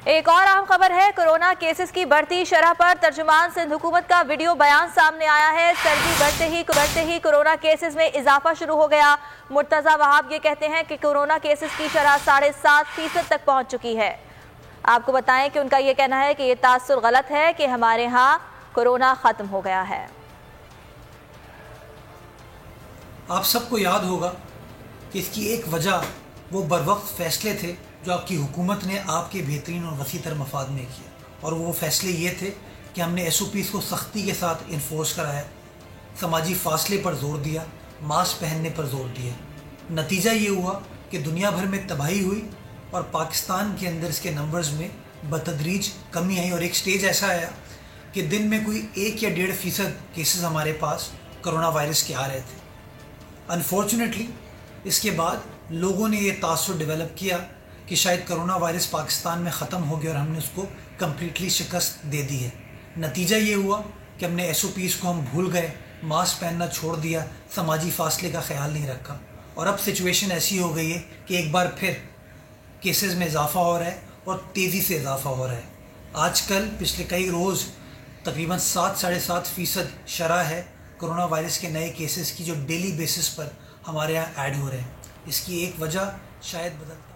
ایک اور اہم خبر ہے، کورونا کیسز کی بڑھتی شرح پر ترجمان سندھ حکومت کا ویڈیو بیان سامنے آیا ہے۔ سردی بڑھتے ہی کورونا کیسز میں اضافہ شروع ہو گیا۔ مرتضی وہاب یہ کہتے ہیں کہ کورونا کیسز کی شرح 7.5% تک پہنچ چکی ہے۔ آپ کو بتائیں کہ ان کا یہ کہنا ہے کہ یہ تاثر غلط ہے کہ ہمارے ہاں کورونا ختم ہو گیا ہے۔ آپ سب کو یاد ہوگا کہ اس کی ایک وجہ وہ بروقت فیصلے تھے جو آپ کی حکومت نے آپ کے بہترین اور وسیع تر مفاد میں کیا، اور وہ فیصلے یہ تھے کہ ہم نے SOPs کو سختی کے ساتھ انفورس کرایا، سماجی فاصلے پر زور دیا، ماسک پہننے پر زور دیا۔ نتیجہ یہ ہوا کہ دنیا بھر میں تباہی ہوئی اور پاکستان کے اندر اس کے نمبرز میں بتدریج کمی آئی، اور ایک سٹیج ایسا آیا کہ دن میں کوئی 1 یا 1.5% کیسز ہمارے پاس کرونا وائرس کے آ رہے تھے۔ انفارچونیٹلی اس کے بعد لوگوں نے یہ تاثر ڈیولپ کیا کہ شاید کرونا وائرس پاکستان میں ختم ہو گیا، اور ہم نے اس کو کمپلیٹلی شکست دے دی ہے۔ نتیجہ یہ ہوا کہ ہم نے SOPs کو ہم بھول گئے، ماسک پہننا چھوڑ دیا، سماجی فاصلے کا خیال نہیں رکھا، اور اب سچویشن ایسی ہو گئی ہے کہ ایک بار پھر کیسز میں اضافہ ہو رہا ہے اور تیزی سے اضافہ ہو رہا ہے۔ آج کل پچھلے کئی روز تقریباً 7.5% شرح ہے کرونا وائرس کے نئے کیسز کی، جو ڈیلی بیسس پر ہمارے یہاں ایڈ ہو رہے ہیں۔ اس کی ایک وجہ شاید بدلتا